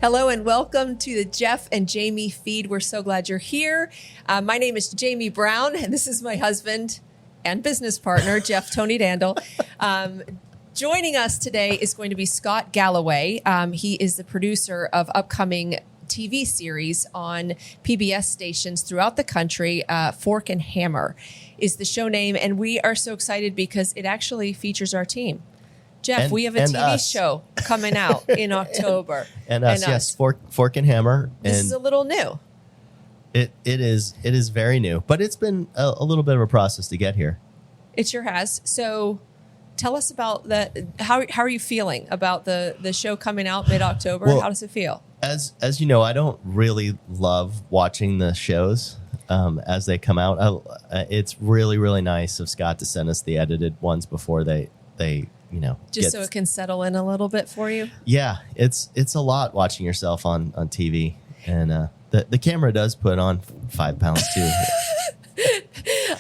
Hello and welcome to the Jeff and Jamie feed. We're so glad you're here. My name is Jamie Brown, and this is my husband and business partner, Jeff Tonidandel. Joining us today is going to be Scott Galloway. He is the producer of upcoming TV series on PBS stations throughout the country. Fork and Hammer is the show name, and we are so excited because it actually features our team. Jeff, we have a TV show coming out in October. And us, yes, Fork and Hammer. This is a little new. It is very new, but it's been a little bit of a process to get here. It sure has. So tell us about how are you feeling about the show coming out mid-October? Well, how does it feel? As you know, I don't really love watching the shows as they come out. It's really, really nice of Scott to send us the edited ones before they just so it can settle in a little bit for you. Yeah, it's a lot watching yourself on TV, and the camera does put on 5 pounds too.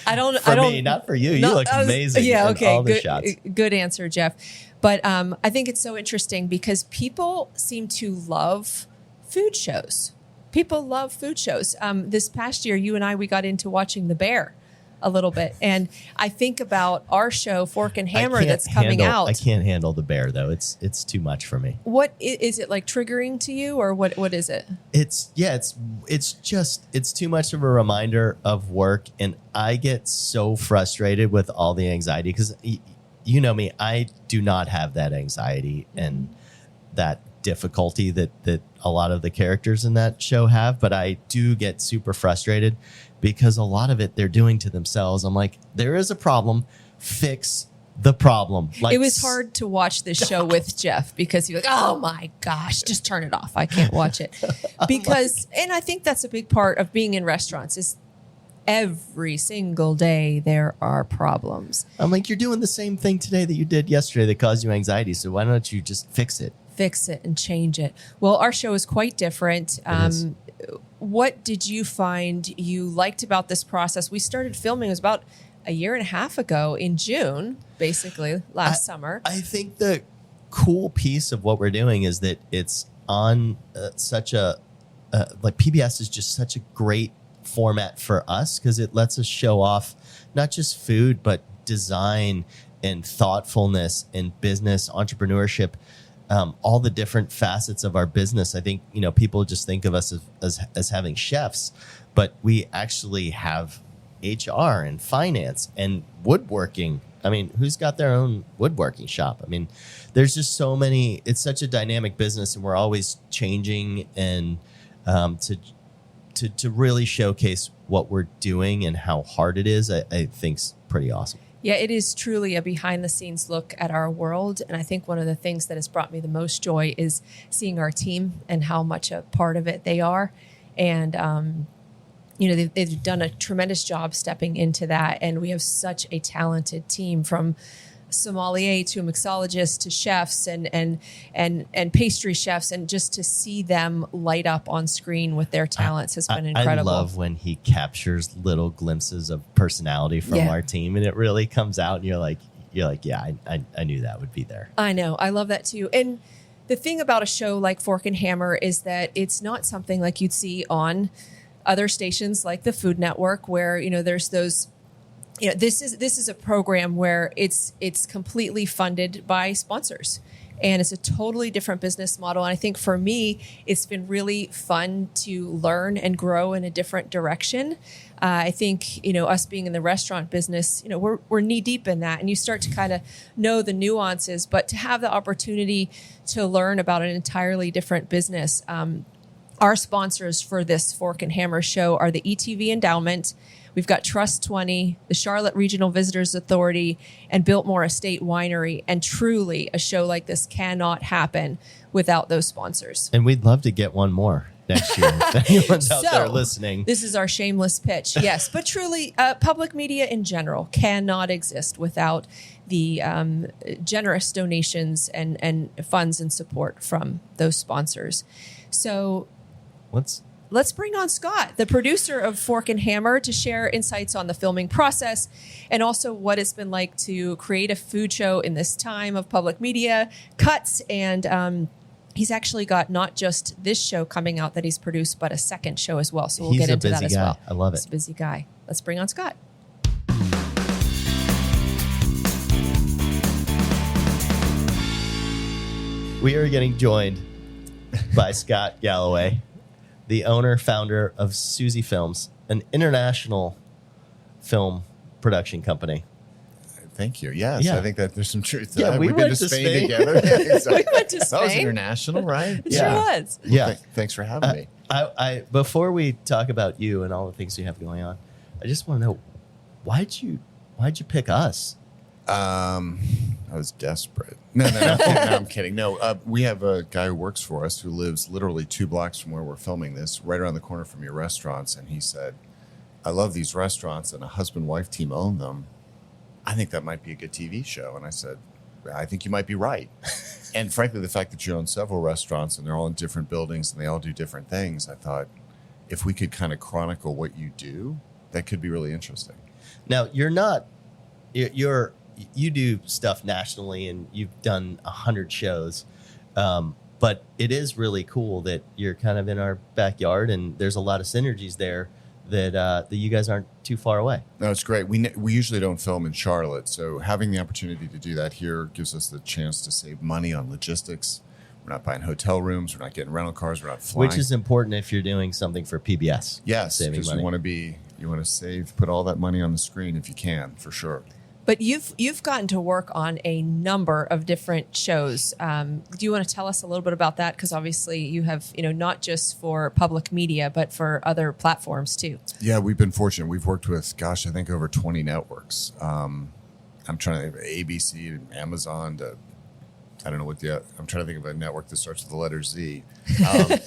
For me, not for you. You look amazing. Yeah, okay. All the shots. Good answer, Jeff. But I think it's so interesting because people seem to love food shows. People love food shows. This past year, you and I, we got into watching The Bear a little bit. And I think about our show, Fork and Hammer, that's coming out. I can't handle The Bear, though. It's too much for me. What is it, like, triggering to you, or what is it? It's too much of a reminder of work, and I get so frustrated with all the anxiety because you know me, I do not have that anxiety and that difficulty that a lot of the characters in that show have, but I do get super frustrated because a lot of it they're doing to themselves. I'm like, there is a problem, fix the problem. Like, it was hard to watch this show with Jeff because you're like, oh my gosh, just turn it off. I can't watch it. Because, and I think that's a big part of being in restaurants is every single day there are problems. I'm like, you're doing the same thing today that you did yesterday that caused you anxiety. So why don't you just fix it? Fix it and change it. Well, our show is quite different. What did you find you liked about this process? We started filming, it was about a year and a half ago in June, basically last summer. I think the cool piece of what we're doing is that it's on such a, like PBS is just such a great format for us because it lets us show off not just food, but design and thoughtfulness and business, entrepreneurship. All the different facets of our business. I think, people just think of us as having chefs, but we actually have HR and finance and woodworking. I mean, who's got their own woodworking shop? I mean, there's just so many. It's such a dynamic business, and we're always changing. And to really showcase what we're doing and how hard it is, I think's pretty awesome. Yeah, it is truly a behind-the-scenes look at our world. And I think one of the things that has brought me the most joy is seeing our team and how much a part of it they are. And, they've done a tremendous job stepping into that. And we have such a talented team, from sommelier to mixologists to chefs and pastry chefs, and just to see them light up on screen with their talents has been incredible. I love when he captures little glimpses of personality from our team, and it really comes out, and you're like, yeah, I knew that would be there. I know, I love that too. And the thing about a show like Fork and Hammer is that it's not something like you'd see on other stations like the Food Network, where there's those. This is a program where it's completely funded by sponsors, and it's a totally different business model. And I think for me, it's been really fun to learn and grow in a different direction. I think, us being in the restaurant business, we're knee deep in that, and you start to kind of know the nuances, but to have the opportunity to learn about an entirely different business. Our sponsors for this Fork and Hammer show are the ETV Endowment. We've got Trust 20, the Charlotte Regional Visitors Authority, and Biltmore Estate Winery. And truly, a show like this cannot happen without those sponsors. And we'd love to get one more next year if anyone's out there listening. This is our shameless pitch. Yes, but truly, public media in general cannot exist without the generous donations and funds and support from those sponsors. So let's bring on Scott, the producer of Fork and Hammer, to share insights on the filming process and also what it's been like to create a food show in this time of public media cuts and he's actually got not just this show coming out that he's produced, but a second show as well. So we'll get into that as well. I love it. He's a busy guy. Let's bring on Scott. We are getting joined by Scott Galloway, the owner, founder of Susie Films, an international film production company. Thank you. Yes, Yeah. I think that there's some truth to Yeah, that. we We've been went to to Spain Spain. together. Yeah, exactly. We went to That was Spain. international, right? It sure was. Yeah. Thanks for having me. I before we talk about you and all the things you have going on, I just want to know why'd you pick us? I was desperate. No, I'm kidding. No, we have a guy who works for us who lives literally 2 blocks from where we're filming this, right around the corner from your restaurants. And he said, I love these restaurants, and a husband-wife team own them. I think that might be a good TV show. And I said, I think you might be right. And frankly, the fact that you own several restaurants and they're all in different buildings and they all do different things, I thought if we could kind of chronicle what you do, that could be really interesting. Now you do stuff nationally and you've done 100 shows, but it is really cool that you're kind of in our backyard and there's a lot of synergies there that you guys aren't too far away. No, it's great. We usually don't film in Charlotte, so having the opportunity to do that here gives us the chance to save money on logistics. We're not buying hotel rooms. We're not getting rental cars. We're not flying. Which is important if you're doing something for PBS. Yes, saving because money. you want to save, put all that money on the screen if you can, for sure. But you've gotten to work on a number of different shows. Do you want to tell us a little bit about that? Because obviously you have, not just for public media, but for other platforms too. Yeah, we've been fortunate. We've worked with, I think over 20 networks. I'm trying to think of ABC and Amazon to, I don't know what I'm trying to think of a network that starts with the letter Z. But,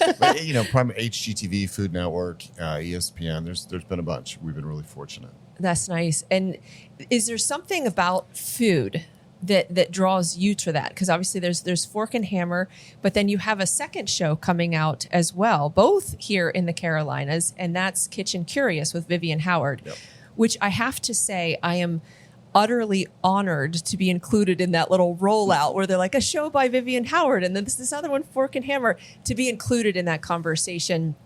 Prime HGTV, Food Network, ESPN. There's been a bunch. We've been really fortunate. That's nice. And is there something about food that draws you to that? Because obviously there's Fork and Hammer, but then you have a second show coming out as well, both here in the Carolinas, and that's Kitchen Curious with Vivian Howard, Yep. which I have to say I am utterly honored to be included in that little rollout where they're like a show by Vivian Howard and then this other one, Fork and Hammer. To be included in that conversation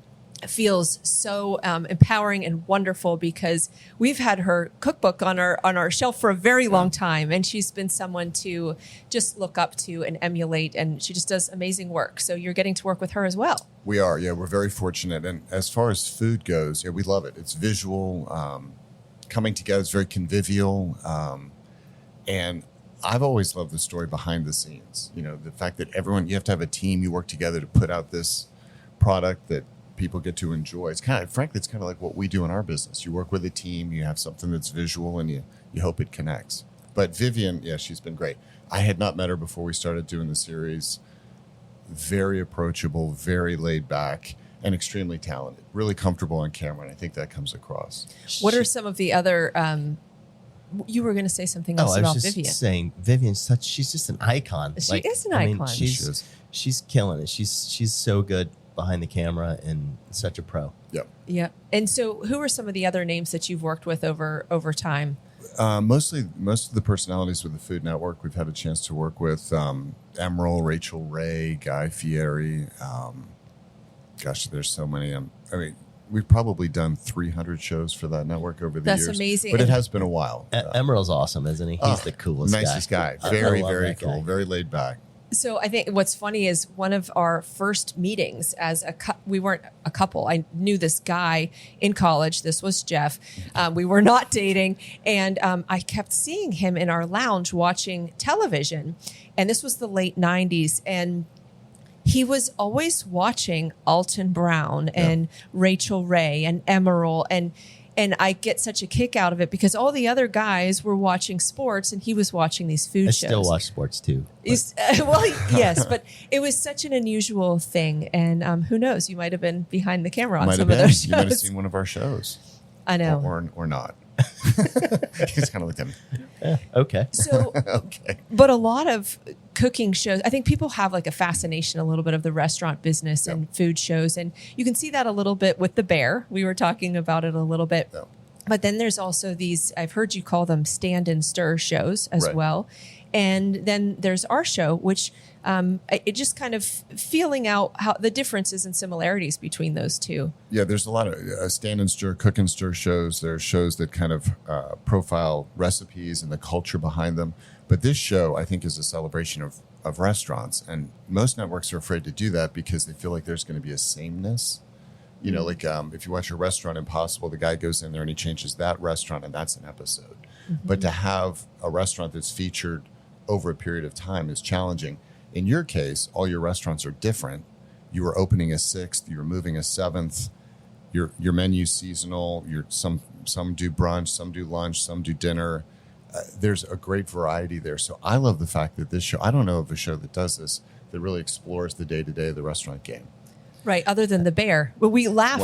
feels so empowering and wonderful because we've had her cookbook on our shelf for a very long time, and she's been someone to just look up to and emulate, and she just does amazing work. So you're getting to work with her as well. We are, yeah. We're very fortunate. And as far as food goes, yeah, we love it. It's visual, coming together. It's very convivial. And I've always loved the story behind the scenes. The fact that you have to have a team, you work together to put out this product that people get to enjoy. It's kind of like what we do in our business. You work with a team, you have something that's visual, and you hope it connects. But Vivian, yeah, she's been great. I had not met her before we started doing the series. Very approachable, very laid back, and extremely talented. Really comfortable on camera, and I think that comes across. What are some of the other you were going to say something else about Vivian. Saying Vivian's she's just an icon. She is an icon. She's killing it. She's so good behind the camera and such a pro. Yep. Yeah. And so who are some of the other names that you've worked with over time? Most of the personalities with the Food Network we've had a chance to work with. Emerald, Rachel Ray, Guy Fieri. There's so many. We've probably done 300 shows for that network over the years. That's amazing. But it has been a while. Emerald's awesome, isn't he? He's the coolest guy. Nicest guy. I Very, love very that cool. guy. Very laid back. So I think what's funny is one of our first meetings as we weren't a couple. I knew this guy in college. This was Jeff. We were not dating. And I kept seeing him in our lounge watching television. And this was the late 90s. And he was always watching Alton Brown and Rachel Ray and Emerald. And I get such a kick out of it because all the other guys were watching sports and he was watching these food shows. I still watch sports too. Well, yes, but it was such an unusual thing. And who knows? You might have been behind the camera on some of those shows. You might have seen one of our shows. I know. Or not. He's kind of like them. Okay. So, Okay. But a lot of cooking shows, I think people have like a fascination a little bit of the restaurant business and food shows. And you can see that a little bit with The Bear. We were talking about it a little bit. Yep. But then there's also these, I've heard you call them stand and stir shows as well. And then there's our show, which it just kind of feeling out how the differences and similarities between those two. Yeah, there's a lot of stand and stir, cook and stir shows. There are shows that kind of profile recipes and the culture behind them. But this show, I think, is a celebration of restaurants. And most networks are afraid to do that because they feel like there's going to be a sameness. You know, like if you watch a Restaurant Impossible, the guy goes in there and he changes that restaurant and that's an episode. But to have a restaurant that's featured over a period of time is challenging. In your case, all your restaurants are different. You are opening a 6th, you're moving a 7th, your menu's seasonal, some do brunch, some do lunch, some do dinner. There's a great variety there. So I love the fact that this show, I don't know of a show that does this, that really explores the day-to-day of the restaurant game. Right, other than the bear. But we laugh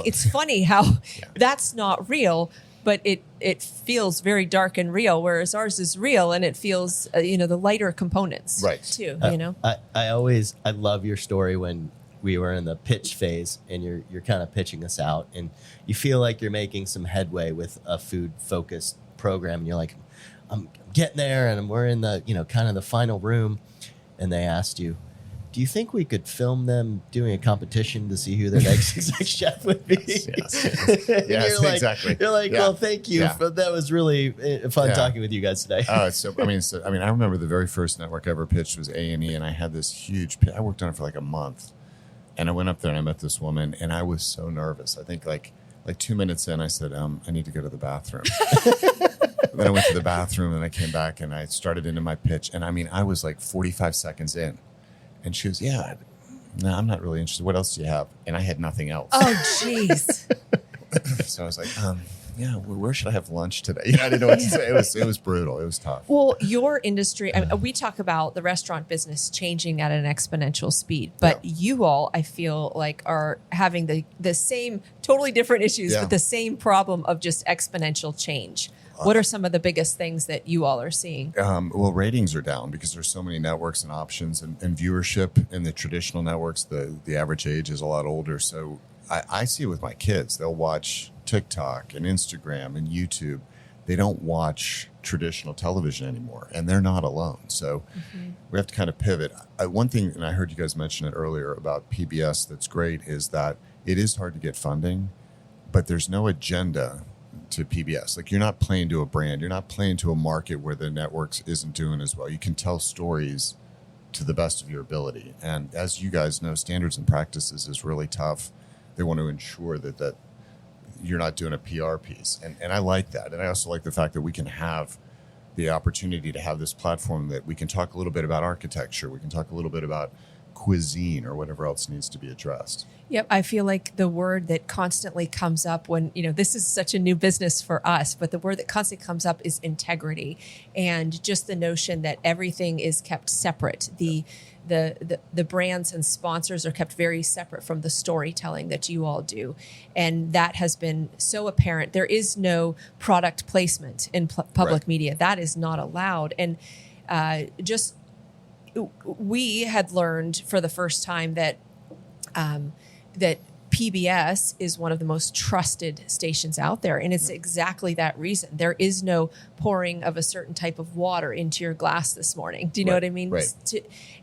it's funny how that's not real, but it feels very dark and real, whereas ours is real and it feels, the lighter components too, I love your story when we were in the pitch phase and you're kind of pitching us out and you feel like you're making some headway with a food-focused program and you're like, I'm getting there and we're in the, kind of the final room and they asked you, do you think we could film them doing a competition to see who their next exec chef would be? Yes, exactly. You're like, well, thank you. That was really fun talking with you guys today. I remember the very first network I ever pitched was A&E, and I had this huge. I worked on it for like a month, and I went up there and I met this woman, and I was so nervous. I think like 2 minutes in, I said, I need to go to the bathroom. Then I went to the bathroom, and I came back, and I started into my pitch, and I was like 45 seconds in. And she goes, no, I'm not really interested. What else do you have? And I had nothing else. Oh, jeez. So I was like, where should I have lunch today? I didn't know what to say. It was brutal. It was tough. Well, your industry, we talk about the restaurant business changing at an exponential speed, but you all, I feel like, are having the same, totally different issues, but the same problem of just exponential change. What are some of the biggest things that you all are seeing? Well, ratings are down because there's so many networks and options and viewership in the traditional networks. The average age is a lot older. So I see it with my kids. They'll watch TikTok and Instagram and YouTube. They don't watch traditional television anymore, and they're not alone. So we have to kind of pivot. One thing, and I heard you guys mention it earlier about PBS that's great, is that it is hard to get funding, but there's no agenda to PBS. Like, you're not playing to a brand. You're not playing to a market where the networks isn't doing as well. You can tell stories to the best of your ability. And as you guys know, standards and practices is really tough. They want to ensure that you're not doing a PR piece. And I like that. And I also like the fact that we can have the opportunity to have this platform that we can talk a little bit about architecture. We can talk a little bit about cuisine or whatever else needs to be addressed. Yep. I feel like the word that constantly comes up when, this is such a new business for us, but the word that constantly comes up is integrity, and just the notion that everything is kept separate. The brands and sponsors are kept very separate from the storytelling that you all do. And that has been so apparent. There is no product placement in public media. That is not allowed. And we had learned for the first time that PBS is one of the most trusted stations out there. And it's exactly that reason. There is no pouring of a certain type of water into your glass this morning. Do you know what I mean? Right.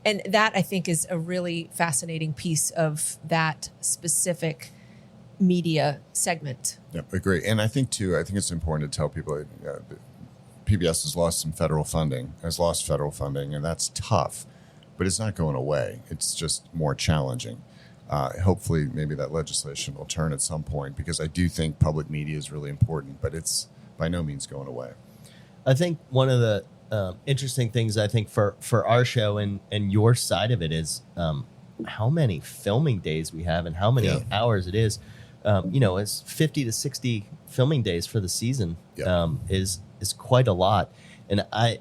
And that, I think, is a really fascinating piece of that specific media segment. Yeah, agree. And I think it's important to tell people PBS has lost federal funding, and that's tough, but it's not going away. It's just more challenging. Hopefully, maybe that legislation will turn at some point, because I do think public media is really important, but it's by no means going away. I think one of the interesting things, I think, for our show and your side of it is how many filming days we have and how many hours it is. It's 50 to 60 filming days for the season is quite a lot. And I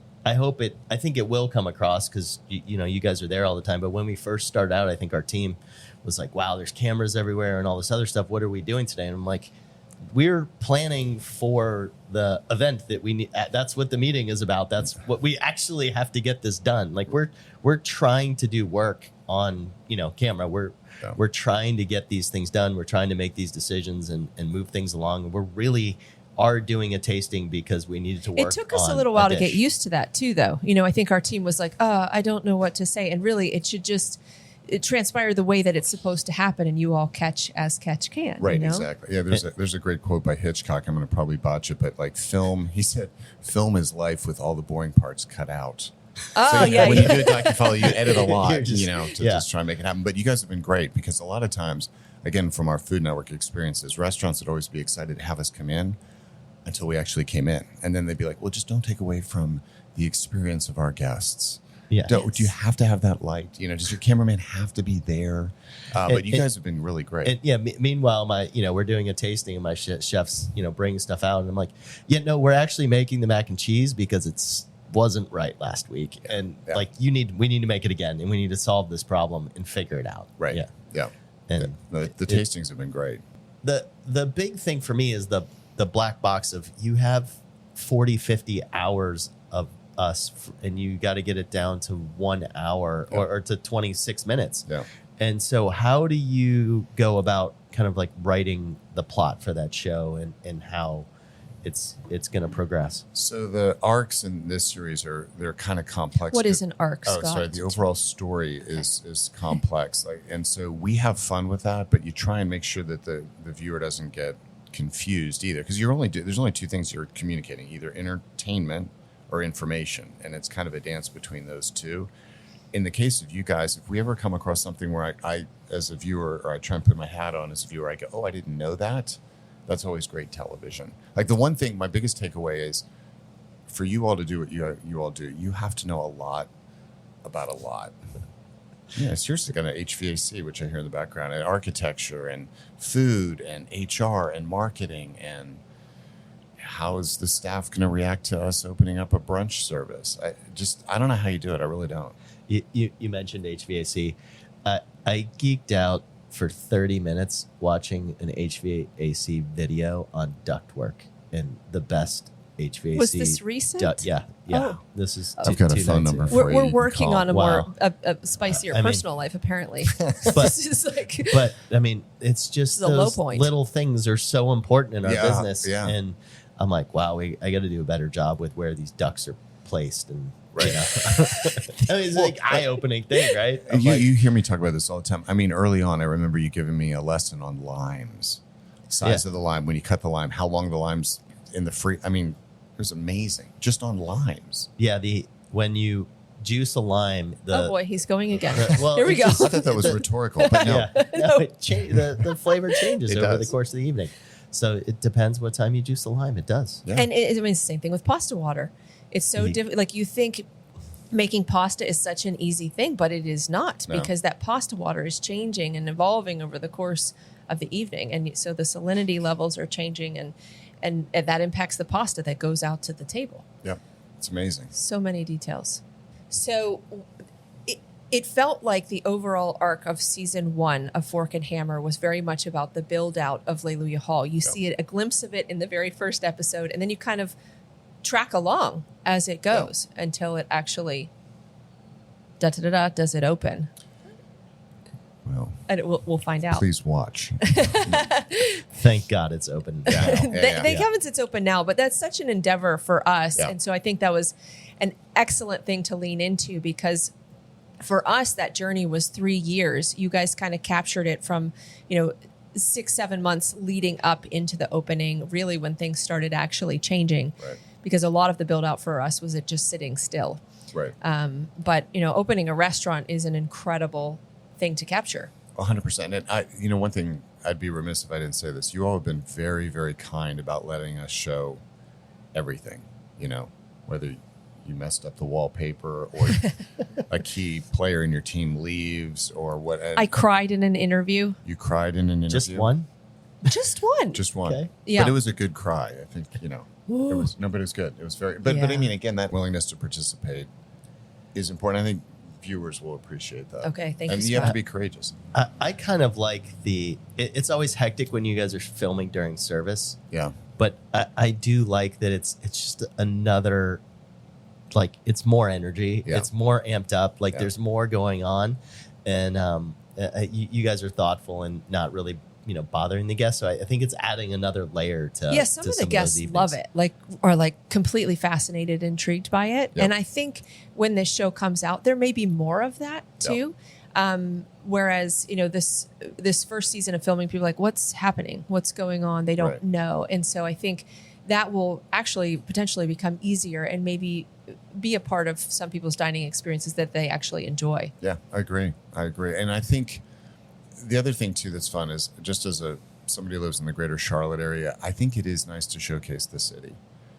think it will come across because, you guys are there all the time. But when we first started out, I think our team was like, wow, there's cameras everywhere and all this other stuff. What are we doing today? And I'm like, we're planning for the event that we need. That's what the meeting is about. That's what we actually have to get this done. Like, we're trying to do work on, camera. We're trying to get these things done. We're trying to make these decisions and move things along. And we're really are doing a tasting because we needed to work. It took us a on little while to dish. get used to that too, though. I think our team was like, I don't know what to say. And really, it transpire the way that it's supposed to happen, and you all catch as catch can. Right, exactly. Yeah, there's a great quote by Hitchcock. I'm going to probably botch it, but like film, he said, film is life with all the boring parts cut out. Oh, So, yeah. when you do a docufollow, you edit a lot, You're just- to yeah. just try and make it happen. But you guys have been great because a lot of times, again, from our Food Network experiences, restaurants would always be excited to have us come in until we actually came in. And then they'd be like, well, just don't take away from the experience of our guests. Yeah. Do you have to have that light? Does your cameraman have to be there? But you guys have been really great. And yeah. Meanwhile, we're doing a tasting, and my chefs, bringing stuff out, and I'm like, no, we're actually making the mac and cheese because it's wasn't right last week, and we need to make it again, and we need to solve this problem and figure it out. Right. Yeah. And the tastings have been great. The big thing for me is the black box of you have 40, 50 hours of us, and you got to get it down to 1 hour or to 26 minutes. Yeah. And so how do you go about kind of like writing the plot for that show and how it's going to progress? So the arcs in this series they're kind of complex. What is an arc, Scott? Oh, sorry. The overall story is complex, and so we have fun with that. But you try and make sure that the viewer doesn't get confused either, because there's only two things you're communicating: either entertainment or information, and it's kind of a dance between those two. In the case of you guys, if we ever come across something where I as a viewer, or I try and put my hat on as a viewer, I go, oh, I didn't know that. That's always great television. Like the one thing, my biggest takeaway is for you all to do what you all do, you have to know a lot about a lot. Yeah, seriously, got an HVAC, which I hear in the background, and architecture and food and HR and marketing, and how is the staff going to react to us opening up a brunch service? I don't know how you do it. I really don't. You mentioned HVAC. I geeked out for 30 minutes watching an HVAC video on ductwork and the best HVAC. Was this recent? Yeah. Oh. This is. I've got a phone number for you. We're working on a Wow. a spicier personal life, apparently. But This is like, but I mean, it's just This is a low those point. little things are so important in our Yeah, business, yeah. and I'm like, wow, I got to do a better job with where these ducks are placed, and Right. I mean, it's like eye-opening thing, right? I'm You, like, you hear me talk about this all the time. I mean, early on, I remember you giving me a lesson on limes, size of the lime, when you cut the lime, how long the lime's in the free. I mean, it was amazing just on limes. yeah, when you juice a lime, oh boy, he's going again. well, Here we it's go. just- I thought that was rhetorical, but no. the flavor changes It over does. the course of the evening. So it depends what time you juice the lime. It does. Yeah. And it's the same thing with pasta water. It's so different. Like you think making pasta is such an easy thing, but it is not, No. because that pasta water is changing and evolving over the course of the evening. And so the salinity levels are changing, and that impacts the pasta that goes out to the table. Yeah, it's amazing. So many details. So it felt like the overall arc of season 1 of Fork and Hammer was very much about the build out of Leluya Hall. You see a glimpse of it in the very first episode, and then you kind of track along as it goes until it actually does it open. Well, And we'll find out. please watch. Thank God it's open now. Thank heavens it's open now, but that's such an endeavor for us. Yeah. And so I think that was an excellent thing to lean into, because for us, that journey was 3 years. You guys kind of captured it from, 6-7 months leading up into the opening, really when things started actually changing. Right. Because a lot of the build out for us was it just sitting still. Right. But, opening a restaurant is an incredible thing to capture. 100%. And one thing, I'd be remiss if I didn't say this. You all have been very, very kind about letting us show everything. Whether you messed up the wallpaper or a key player in your team leaves or what. I cried in an interview. You cried in an interview. Just one? Just one. Just one. Okay. Yeah. But it was a good cry. I think, it was, no, but it was good. It was very, but I Yeah. mean, again, that willingness to participate is important. I think viewers will appreciate that. Okay, thank you, And you have to Scott. be courageous. I kind of like it's always hectic when you guys are filming during service, Yeah. but I do like that it's just another, like, it's more energy. Yeah. It's more amped up. Like Yeah. there's more going on. And you guys are thoughtful and not really bothering the guests. So I think it's adding another layer to some to of the guests those love evenings. it, are completely fascinated, intrigued by it. Yep. And I think when this show comes out, there may be more of that too. Whereas, this first season of filming, people are like, what's happening? What's going on? They don't Right. know. And so I think that will actually potentially become easier and maybe be a part of some people's dining experiences that they actually enjoy. Yeah, I agree. And I think the other thing too that's fun is, just as somebody who lives in the greater Charlotte area, I think it is nice to showcase the city.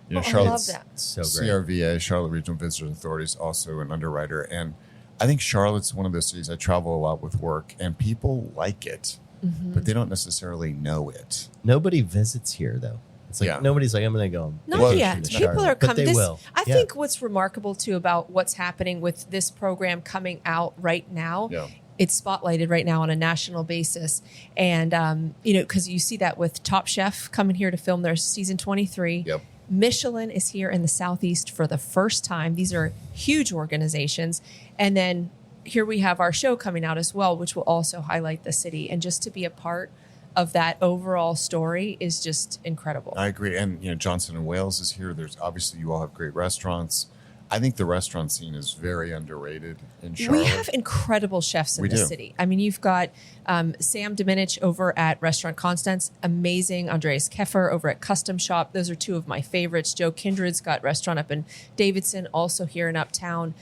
I love Charlotte's that. So great. CRVA, Charlotte Regional Visitors Authority, is also an underwriter, and I think Charlotte's one of those cities I travel a lot with work, and people like it, but they don't necessarily know it. Nobody visits here though. It's like nobody's like, I'm going to go. Not Well, yet. to People Charlotte. are But coming. they will. I Yeah. think what's remarkable too about what's happening with this program coming out right now, Yeah. it's spotlighted right now on a national basis. And, because you see that with Top Chef coming here to film their season 23. Yep. Michelin is here in the Southeast for the first time. These are huge organizations. And then here we have our show coming out as well, which will also highlight the city. And just to be a part of that overall story is just incredible. I agree. And, Johnson & Wales is here. There's obviously, you all have great restaurants. I think the restaurant scene is very underrated in Charlotte. We have incredible chefs in We the do. city. I mean, you've got Sam Dominich over at Restaurant Constance, amazing. Andreas Keffer over at Custom Shop. Those are two of my favorites. Joe Kindred's got restaurant up in Davidson, also here in Uptown.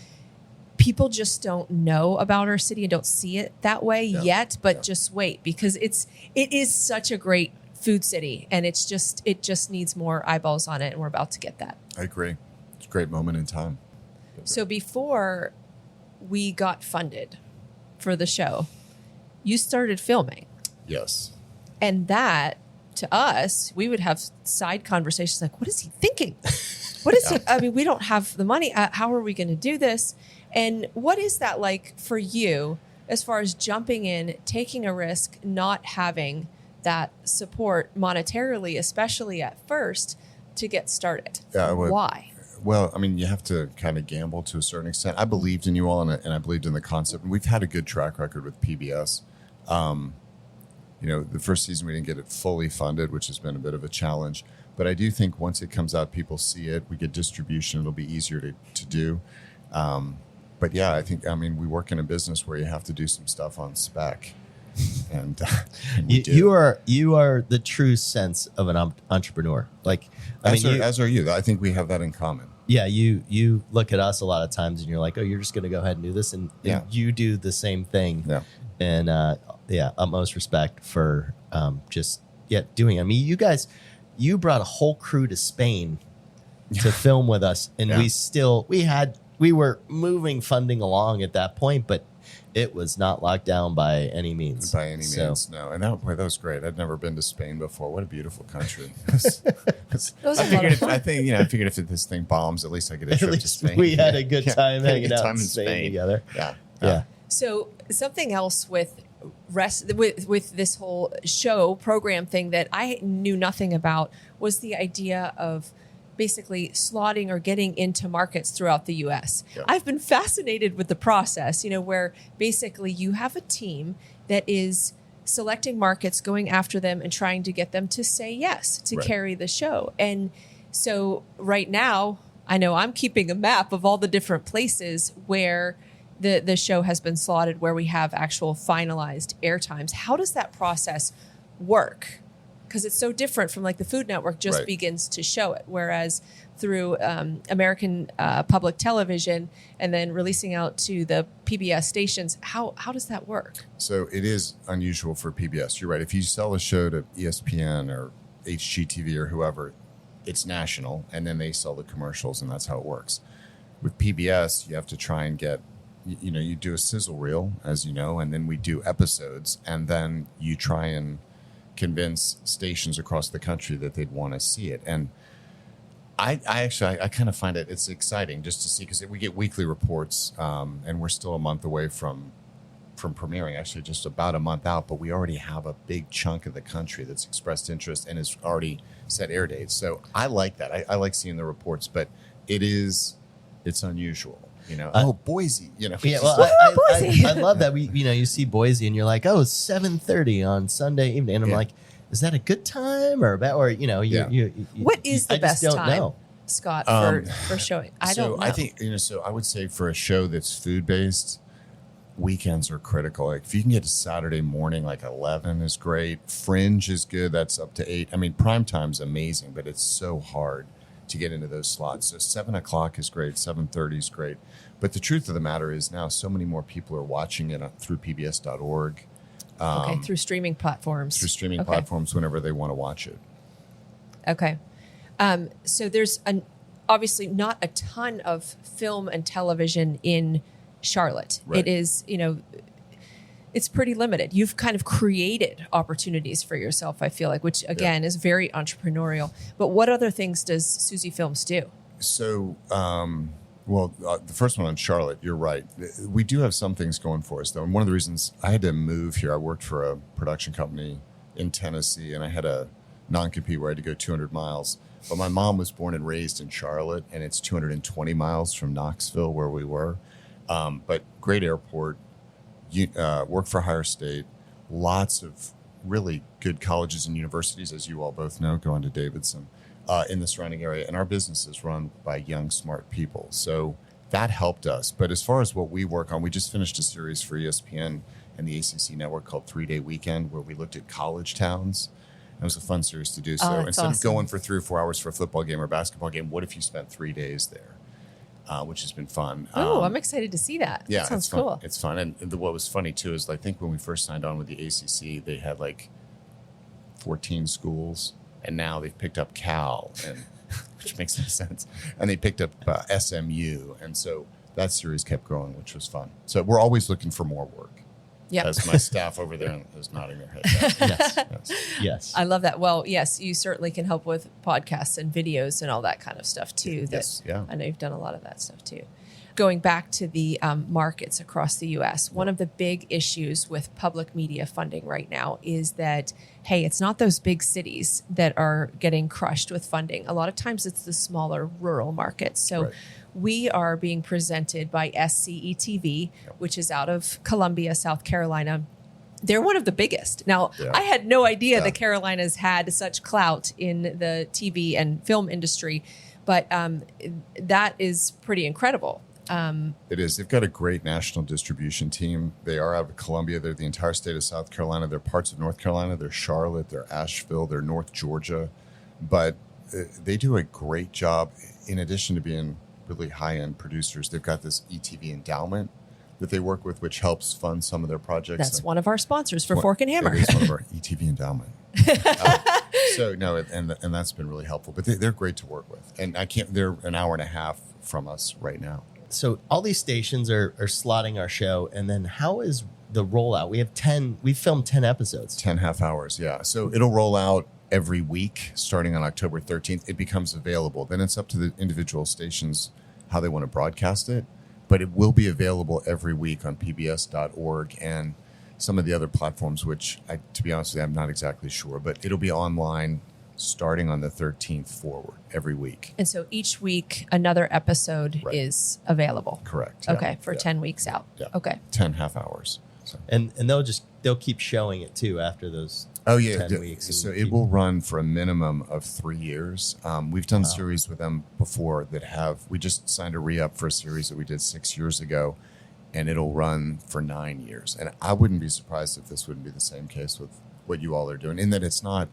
People just don't know about our city and don't see it that way yet, but just wait, because it is such a great food city, and it just needs more eyeballs on it, and we're about to get that. I agree. It's a great moment in time. So before we got funded for the show, you started filming. Yes. And that, to us, we would have side conversations like, what is he thinking? What is he? I mean, we don't have the money. How are we going to do this? And what is that like for you as far as jumping in, taking a risk, not having that support monetarily, especially at first, to get started? Yeah, I would. Why? Well, I mean, you have to kind of gamble to a certain extent. I believed in you all, and I believed in the concept. And we've had a good track record with PBS. The first season we didn't get it fully funded, which has been a bit of a challenge. But I do think once it comes out, people see it. We get distribution. It'll be easier to do. But yeah, I think, we work in a business where you have to do some stuff on spec. And we do. You are the true sense of an entrepreneur. As are you. I think we have that in common. Yeah, you look at us a lot of times and you're like, oh, you're just going to go ahead and do this, and you do the same thing. Yeah. And utmost respect for doing it. I mean, you guys, you brought a whole crew to Spain to film with us, and we were moving funding along at that point, but it was not locked down by any means. By any means, no. And that was great. I'd never been to Spain before. What a beautiful country. I figured if this thing bombs, at least I get a trip to Spain. We had a good time hanging out in Spain together. Yeah. So something else with this whole show program thing that I knew nothing about was the idea of basically slotting or getting into markets throughout the U.S. Yep. I've been fascinated with the process, where basically you have a team that is selecting markets, going after them and trying to get them to say yes to carry the show. And so right now, I know I'm keeping a map of all the different places where the show has been slotted, where we have actual finalized air times. How does that process work? Because it's so different from the Food Network just begins to show it, whereas through American public television and then releasing out to the PBS stations, how does that work? So it is unusual for PBS. You're right. If you sell a show to ESPN or HGTV or whoever, it's national, and then they sell the commercials, and that's how it works. With PBS, you have to try and get, you do a sizzle reel, as you know, and then we do episodes, and then you try and convince stations across the country that they'd want to see it. And I kind of find it's exciting just to see, because we get weekly reports, and we're still a month away from premiering, actually just about a month out, but we already have a big chunk of the country that's expressed interest and has already set air dates. So I like that. I like seeing the reports, but it's unusual. Boise, Yeah, well, Boise. I love that you see Boise and you're like, oh, it's 7:30 on Sunday evening, and I'm like, is that a good time or bad? Or what is the best don't time, know. Scott, for showing? I don't know. I think so I would say for a show that's food based, weekends are critical. Like if you can get to Saturday morning, like 11 is great. Fringe is good. That's up to 8. I mean, prime time's amazing, but it's so hard to get into those slots. So 7:00 is great. 7:30 is great. But the truth of the matter is now so many more people are watching it through PBS.org. Through streaming platforms. Platforms whenever they want to watch it. Okay. So there's obviously not a ton of film and television in Charlotte. Right. It is, it's pretty limited. You've kind of created opportunities for yourself, I feel like, which again is very entrepreneurial. But what other things does Susie Films do? So, the first one on Charlotte, you're right. We do have some things going for us, though. And one of the reasons I had to move here, I worked for a production company in Tennessee, and I had a non-compete where I had to go 200 miles. But my mom was born and raised in Charlotte, and it's 220 miles from Knoxville, where we were. But great airport, work for higher state, lots of really good colleges and universities, as you all both know, going to Davidson, in the surrounding area. And our business is run by young, smart people. So that helped us. But as far as what we work on, we just finished a series for ESPN and the ACC network called 3 Day Weekend, where we looked at college towns. It was a fun series to do. So instead of going for 3 or 4 hours for a football game or basketball game, what if you spent 3 days there? Which has been fun. I'm excited to see that. Yeah, that sounds it's fun. cool. It's fun. And what was funny, too, is I think when we first signed on with the ACC, they had like 14 schools. And now they've picked up Cal, which makes no sense. And they picked up SMU. And so that series kept growing, which was fun. So we're always looking for more work. Yeah. As my staff over there is nodding their head. Yes. I love that. Well, yes, you certainly can help with podcasts and videos and all that kind of stuff too. Yes. Yeah. I know you've done a lot of that stuff too. Going back to the markets across the U.S., one of the big issues with public media funding right now is that, hey, it's not those big cities that are getting crushed with funding. A lot of times it's the smaller rural markets. So we are being presented by SCE-TV, which is out of Columbia, South Carolina. They're one of the biggest. Now, I had no idea the Carolinas had such clout in the TV and film industry, but that is pretty incredible. It is. They've got a great national distribution team. They are out of Columbia. They're the entire state of South Carolina. They're parts of North Carolina. They're Charlotte. They're Asheville. They're North Georgia. But they do a great job. In addition to being really high-end producers, they've got this ETV endowment that they work with, which helps fund some of their projects. That's one of our sponsors for Fork and Hammer. It is one of our ETV endowment. And that's been really helpful. But they're great to work with. And they're an hour and a half from us right now. So all these stations are slotting our show, and then how is the rollout? We've filmed 10 episodes. 10 half hours, yeah. So it'll roll out every week starting on October 13th. It becomes available. Then it's up to the individual stations how they want to broadcast it. But it will be available every week on PBS.org and some of the other platforms, which, to be honest with you, I'm not exactly sure. But it'll be online starting on the 13th forward every week. And so each week, another episode is available. Correct. Okay, for 10 weeks out. Yeah. Okay. 10 half hours. So. And they'll keep showing it too after those 10 weeks. So it will run for a minimum of 3 years. We've done series with them before we just signed a re-up for a series that we did 6 years ago, and it'll run for 9 years. And I wouldn't be surprised if this wouldn't be the same case with what you all are doing, in that it's not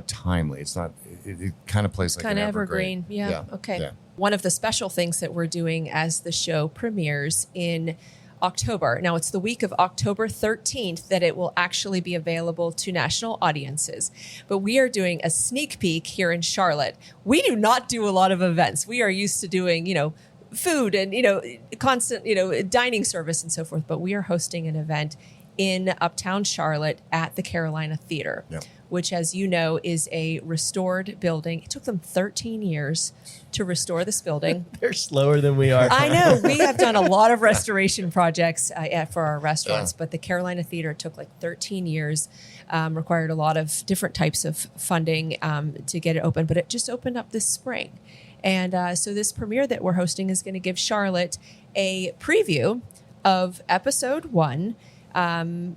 timely. It's not. It kind of plays like kind an of evergreen. Yeah. Okay. Yeah. One of the special things that we're doing as the show premieres in October. Now, it's the week of October 13th that it will actually be available to national audiences. But we are doing a sneak peek here in Charlotte. We do not do a lot of events. We are used to doing, food and, constant, dining service and so forth. But we are hosting an event in Uptown Charlotte at the Carolina Theater, which, as you know, is a restored building. It took them 13 years to restore this building. They're slower than we are. I know. We have done a lot of restoration projects for our restaurants, but the Carolina Theater took like 13 years, required a lot of different types of funding to get it open, but it just opened up this spring. And so this premiere that we're hosting is going to give Charlotte a preview of episode 1 1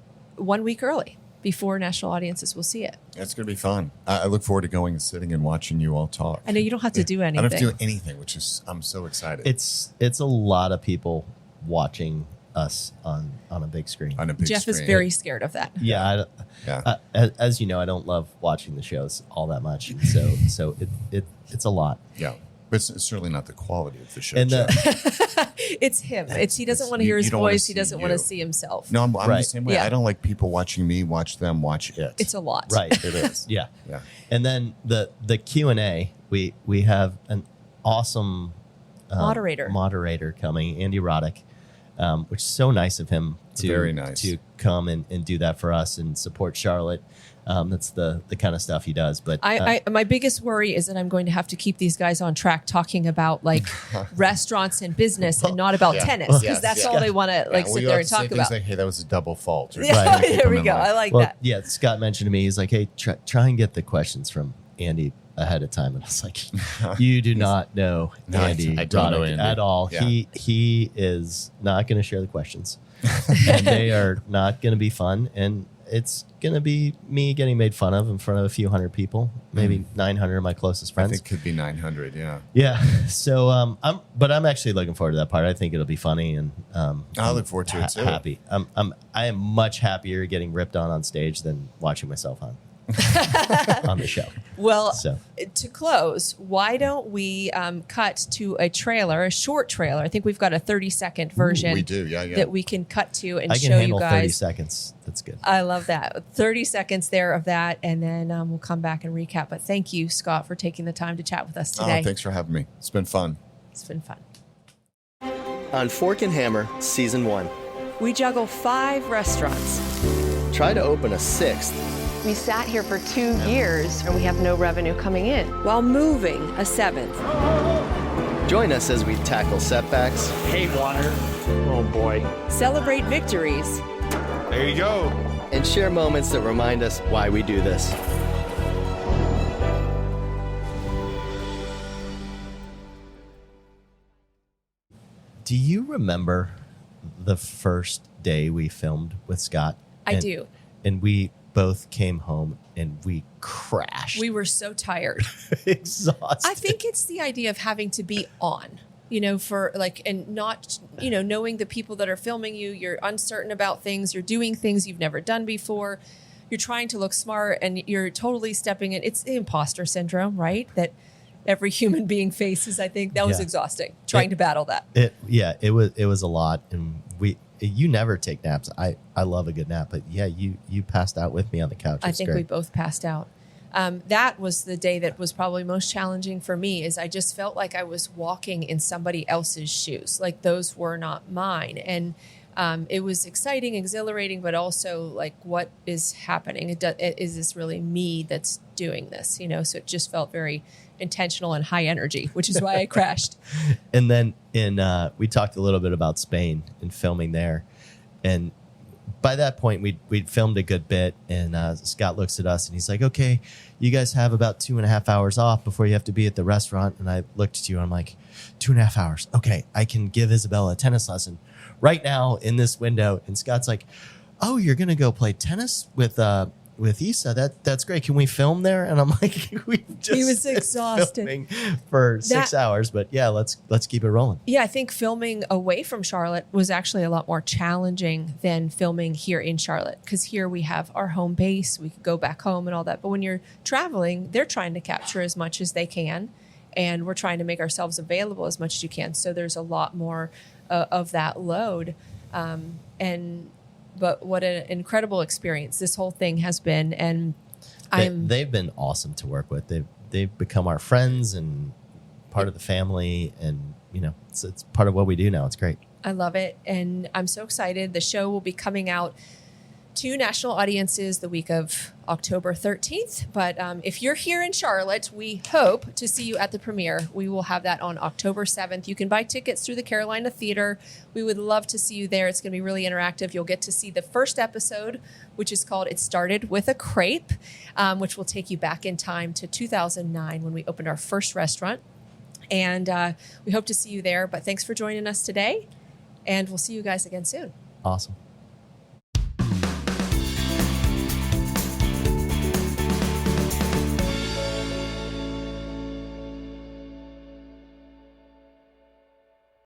week early before national audiences will see it. It's going to be fun. I look forward to going and sitting and watching you all talk. I know you don't have to do anything. I don't have to do anything, which is, I'm so excited. It's a lot of people watching us on a big screen. On a big Jeff screen. is very scared of that. Yeah, Yeah. as you know, I don't love watching the shows all that much, so it's a lot. Yeah. But it's certainly not the quality of the show. And It's him. He doesn't want to hear his don't wanna voice. He see doesn't want to you. see himself. No, I'm Right. the same way. Yeah. I don't like people watching me watch them watch it. It's a lot. right, it is. Yeah, Yeah. and then the Q&A, we have an awesome moderator coming, Andy Roddick, which is so nice of him Very nice. to come and do that for us and support Charlotte. That's the kind of stuff he does. But My biggest worry is that I'm going to have to keep these guys on track talking about like restaurants and business and not about tennis, because Yes, that's yeah. all they want to like Well, sit you there have and to say talk things about. like, hey, that was a double fault. Or Yeah, something to keep there them we in go. line. I like well, that. yeah, Scott mentioned to me, he's like, hey, try and get the questions from Andy ahead of time. And I was like, you do not know No, I Andy don't know Roddick Andy. at all. Yeah. He is not going to share the questions. And they are not going to be fun. And it's going to be me getting made fun of in front of a few hundred people, maybe 900 of my closest I friends. think it could be 900, yeah. Yeah. So I'm actually looking forward to that part. I think it'll be funny, and I look forward to it too. Happy. I am much happier getting ripped on stage than watching myself on the show. Well, So to close, why don't we cut to a trailer, a short trailer? I think we've got a 30-second version we do, yeah. that we can cut to and I can show you handle 30 guys. seconds. That's good. I love that. 30 seconds there of that, and then we'll come back and recap. But thank you, Scott, for taking the time to chat with us today. Oh, thanks for having me. It's been fun. It's been fun. On Fork and Hammer, Season 1. We juggle 5 restaurants. Try to open a 6th. We sat here for 2 years and we have no revenue coming in. While moving a 7th. Join us as we tackle setbacks, Hey, water. Oh, boy. Celebrate victories. There you go. and share moments that remind us why we do this. Do you remember the first day we filmed with Scott? I do. And we both came home and we crashed. We were so tired. Exhausted. I think it's the idea of having to be on, you know, for like, and not, you know, knowing the people that are filming you, you're uncertain about things, you're doing things you've never done before, you're trying to look smart and you're totally stepping in. It's the imposter syndrome, right? That every human being faces. I think that was Yeah. exhausting trying to battle that. It was a lot. And you never take naps. I love a good nap, but yeah, you passed out with me on the couch. I It's think great. we both passed out. That was the day that was probably most challenging for me, is I just felt like I was walking in somebody else's shoes. Like those were not mine. And it was exciting, exhilarating, but also like, what is happening? Is this really me that's doing this? You know, so it just felt very intentional and high energy, which is why I crashed. And then we talked a little bit about Spain and filming there. And by that point, we'd filmed a good bit, and Scott looks at us and he's like, okay, you guys have about 2.5 hours off before you have to be at the restaurant. And I looked at you and I'm like, 2.5 hours. Okay, I can give Isabella a tennis lesson right now in this window. And Scott's like, oh, you're going to go play tennis with Issa? That's great. Can we film there? And I'm like, we just He was exhausted. filming for 6 hours, but yeah, let's keep it rolling. Yeah, I think filming away from Charlotte was actually a lot more challenging than filming here in Charlotte, because here we have our home base. We could go back home and all that. But when you're traveling, they're trying to capture as much as they can, and we're trying to make ourselves available as much as you can. So there's a lot more of that load. But what an incredible experience this whole thing has been. And They've been awesome to work with. They've become our friends and part of the family, and you know, it's part of what we do now. It's great. I love it. And I'm so excited. The show will be coming out to national audiences the week of October 13th. But if you're here in Charlotte, we hope to see you at the premiere. We will have that on October 7th. You can buy tickets through the Carolina Theater. We would love to see you there. It's going to be really interactive. You'll get to see the first episode, which is called It Started With a Crepe, which will take you back in time to 2009 when we opened our first restaurant. And we hope to see you there. But thanks for joining us today. And we'll see you guys again soon. Awesome.